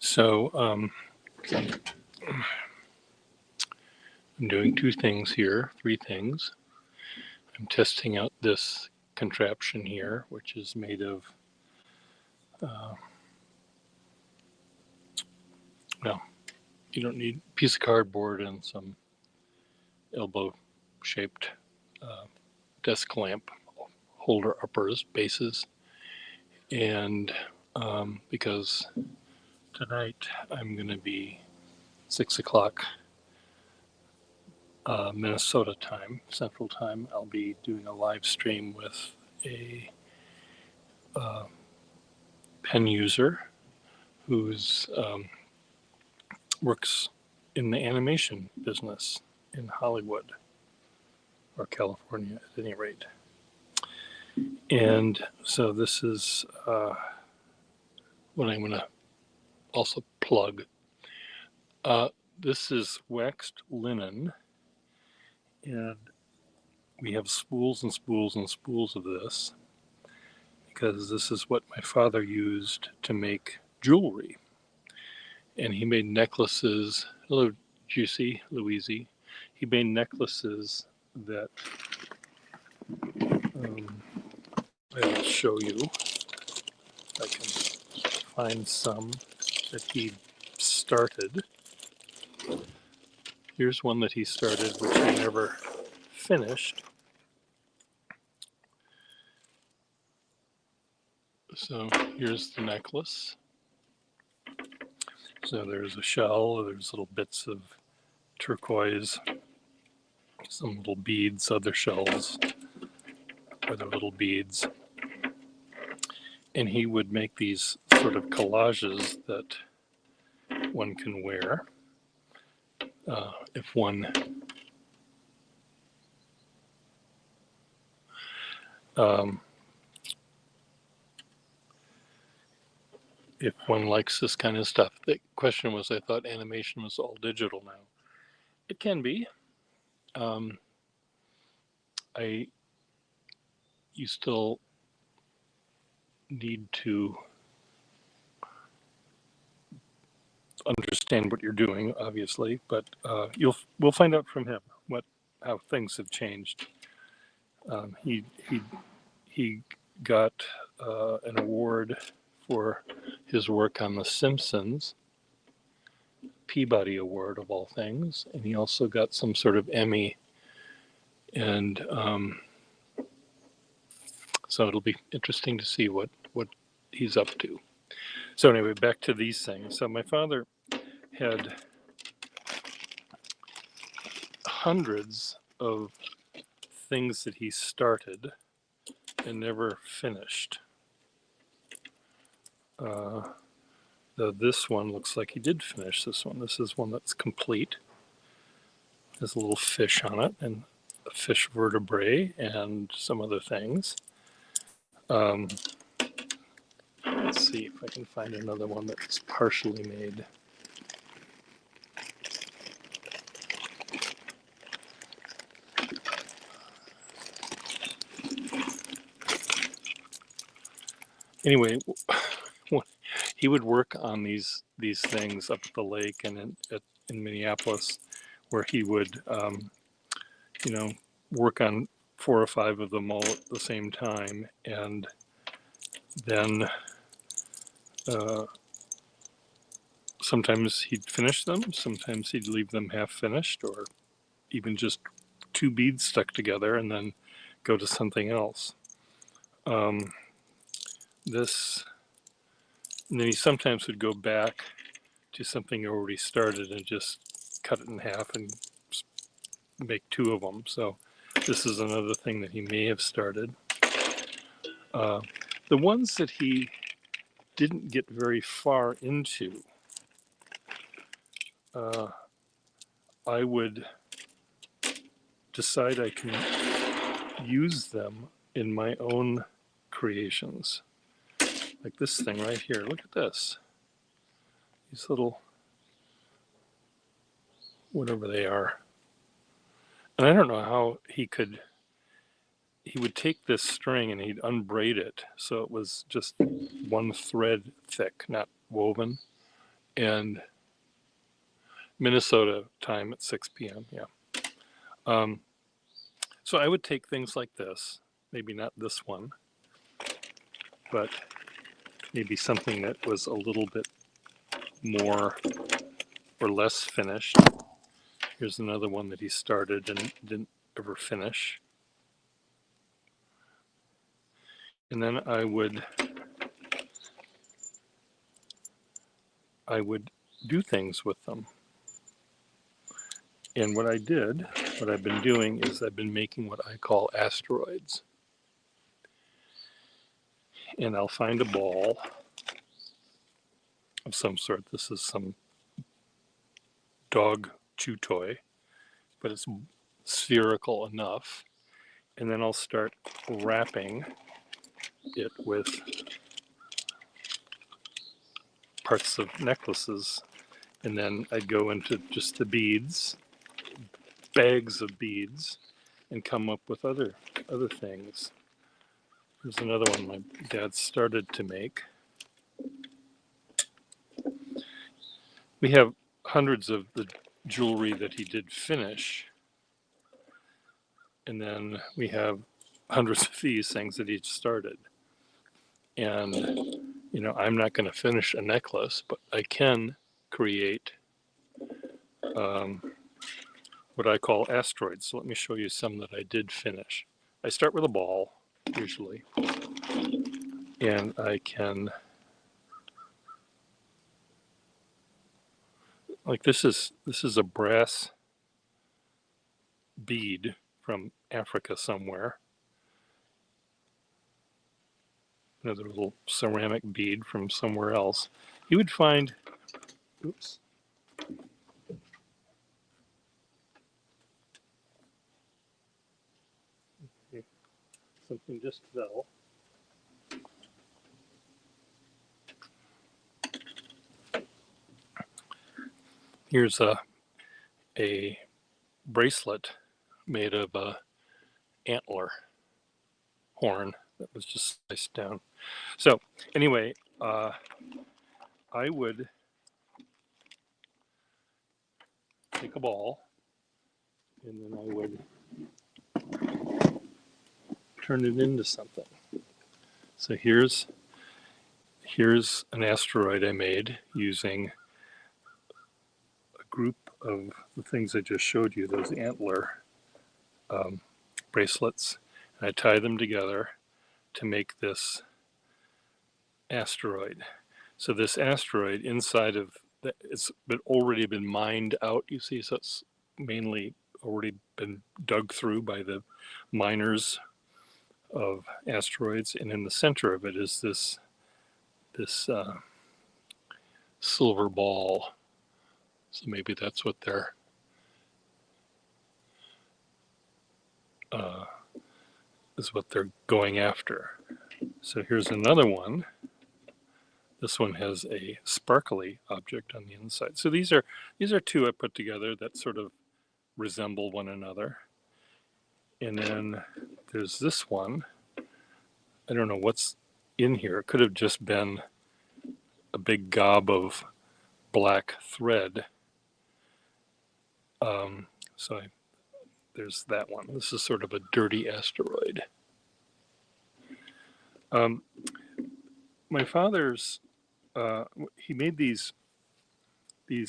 So I'm doing two things here, three things. I'm testing out this contraption here, which is made of, well, you don't need a piece of cardboard and some elbow-shaped desk lamp holder uppers, bases. And because tonight I'm going to be 6 o'clock Minnesota time, Central Time, I'll be doing a live stream with a pen user who's works in the animation business in Hollywood or California at any rate. And so this is what I'm going to also plug. This is waxed linen, and we have spools and spools and spools of this because this is what my father used to make jewelry. And he made necklaces. Hello, Juicy, Louise. He made necklaces that I'll show you. I can find some that he started. Here's one that he started, which he never finished. So here's the necklace. So there's a shell, there's little bits of turquoise, some little beads, other shells, other little beads. And he would make these sort of collages that one can wear if one likes this kind of stuff. The question was, I thought animation was all digital now. It can be. You still need to understand what you're doing, obviously, but we'll find out from him how things have changed. He got an award for his work on The Simpsons, Peabody Award of all things, and he also got some sort of Emmy. And so it'll be interesting to see what he's up to. So anyway, back to these things. So my father had hundreds of things that he started and never finished. Though this one looks like he did finish this one. This is one that's complete. There's a little fish on it and a fish vertebrae and some other things. Let's see if I can find another one that's partially made. Anyway, he would work on these things up at the lake and in Minneapolis, where he would, work on 4 or 5 of them all at the same time, and then sometimes he'd finish them, sometimes he'd leave them half finished, or even just 2 beads stuck together and then go to something else. And then he sometimes would go back to something he already started and just cut it in half and make 2 of them. So this is another thing that he may have started. The ones that he didn't get very far into, I would decide I can use them in my own creations. Like this thing right here. Look at this. These little, whatever they are. And I don't know how he would take this string and he'd unbraid it so it was just one thread thick, not woven. and Minnesota time at 6 p.m. Yeah. Um, so I would take things like this, maybe not this one, but maybe something that was a little bit more or less finished. Here's another one that he started and didn't ever finish. And then I would do things with them. And what I've been doing is I've been making what I call asteroids. And I'll find a ball of some sort. This is some dog chew toy, but it's spherical enough. And then I'll start wrapping it with parts of necklaces. And then I'd go into just the beads, bags of beads, and come up with other things. Here's another one my dad started to make. We have hundreds of the jewelry that he did finish. And then we have hundreds of these things that he started. And, you know, I'm not going to finish a necklace, but I can create what I call asteroids. So let me show you some that I did finish. I start with a ball, usually. And I can, like this is a brass bead from Africa somewhere. Another little ceramic bead from somewhere else. You would find, oops. Okay. Something just fell. Here's a bracelet made of a antler horn that was just sliced down. So anyway, I would take a ball and then I would turn it into something. So here's an asteroid I made using a group of the things I just showed you, those antler bracelets. And I tie them together to make this asteroid. So this asteroid inside of it's already been mined out, you see, so it's mainly already been dug through by the miners of asteroids, and in the center of it is this silver ball. So maybe that's what they're going after. So here's another one. This one has a sparkly object on the inside. So these are two I put together that sort of resemble one another. And then there's this one. I don't know what's in here. It could have just been a big gob of black thread. There's that one. This is sort of a dirty asteroid. My father's, he made these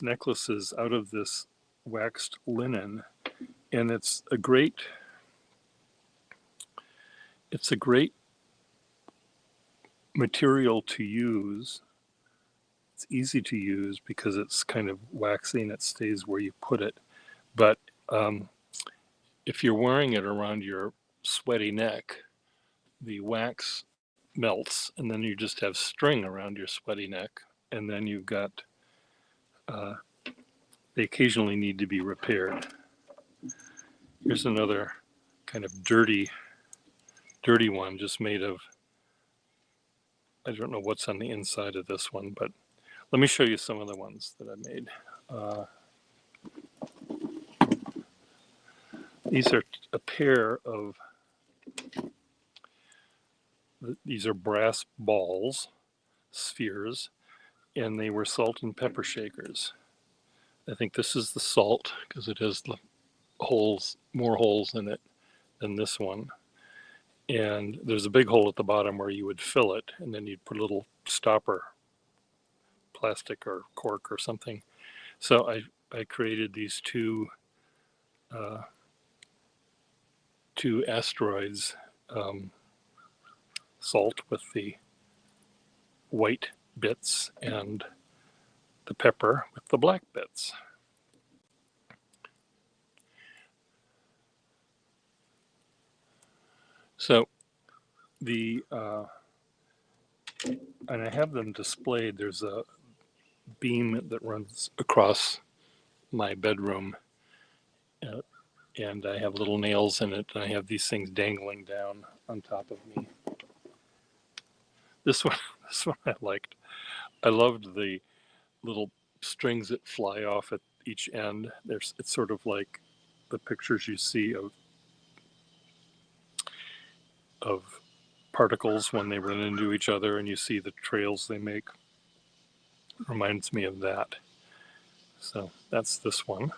necklaces out of this waxed linen, and it's a great material to use. It's easy to use because it's kind of waxy and it stays where you put it. But if you're wearing it around your sweaty neck, the wax melts, and then you just have string around your sweaty neck, and then you've got, they occasionally need to be repaired. Here's another kind of dirty one, just made of, I don't know what's on the inside of this one, but let me show you some of the ones that I made. These are a pair of, these are brass balls, spheres, and they were salt and pepper shakers. I think this is the salt because it has the holes, more holes in it than this one. And there's a big hole at the bottom where you would fill it, and then you'd put a little stopper, plastic or cork or something. So I created these uh, two asteroids, salt with the white bits and the pepper with the black bits. So the and I have them displayed. There's a beam that runs across my bedroom, uh, and I have little nails in it, and I have these things dangling down on top of me. This one, this one I liked. I loved the little strings that fly off at each end. It's sort of like the pictures you see of particles when they run into each other, and you see the trails they make. Reminds me of that. So that's this one.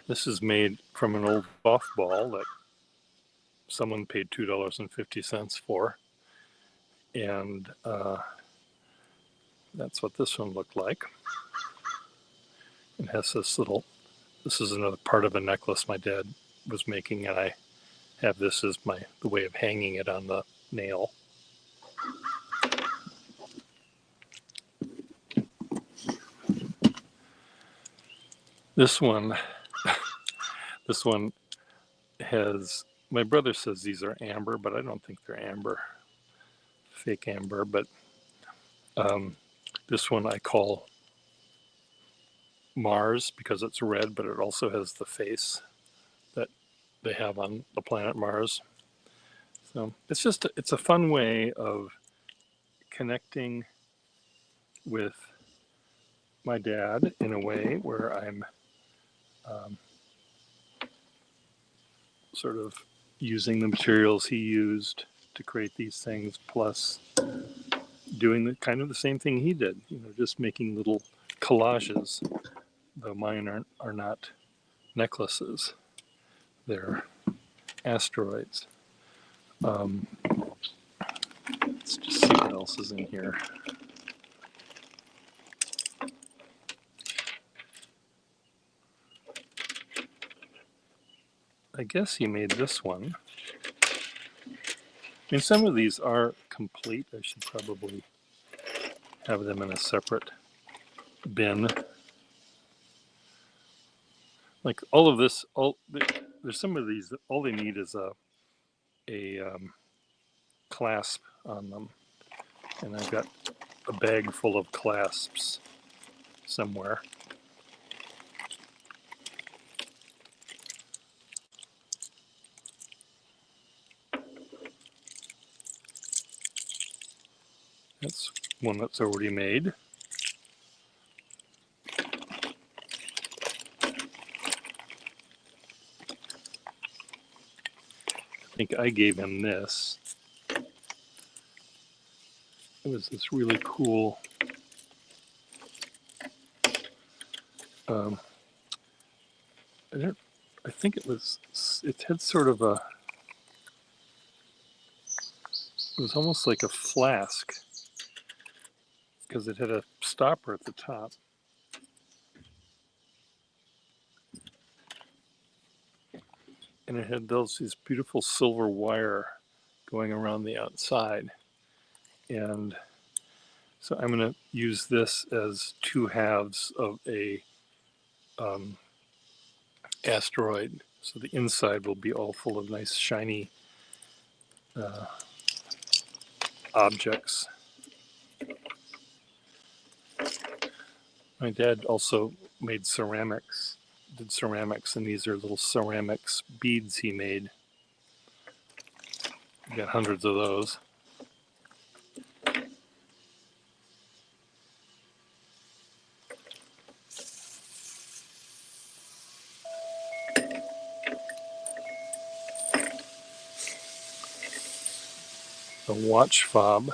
This is made from an old golf ball that someone paid $2.50 for, and that's what this one looked like. It has this little. This is another part of a necklace my dad was making, and I have this as the way of hanging it on the nail. This one, this one has. My brother says these are amber, but I don't think they're amber. Fake amber, but this one I call Mars because it's red, but it also has the face that they have on the planet Mars. So it's a fun way of connecting with my dad in a way where I'm sort of using the materials he used to create these things, plus doing the same thing he did. Just making little collages. Though mine are not necklaces; they're asteroids. Let's just see what else is in here. I guess he made this one. I mean, some of these are complete. I should probably have them in a separate bin. Like all of this, there's some of these that all they need is a clasp on them, and I've got a bag full of clasps somewhere. That's one that's already made. I think I gave him this. It was this really cool I think it had sort of it was almost like a flask because it had a stopper at the top. And it had these beautiful silver wire going around the outside. And so I'm going to use this as two halves of a asteroid. So the inside will be all full of nice shiny objects. My dad also made ceramics, and these are little ceramics beads he made. We got hundreds of those. a watch fob.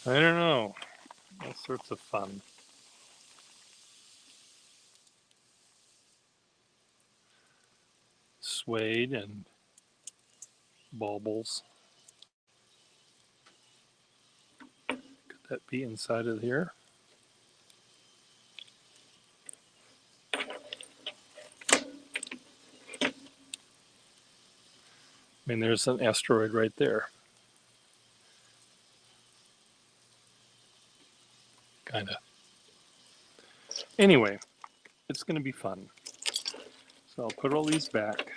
I don't know, all sorts of fun. Suede and baubles. Could that be inside of here? I mean, there's an asteroid right there. Kind of. Anyway, it's going to be fun. So I'll put all these back.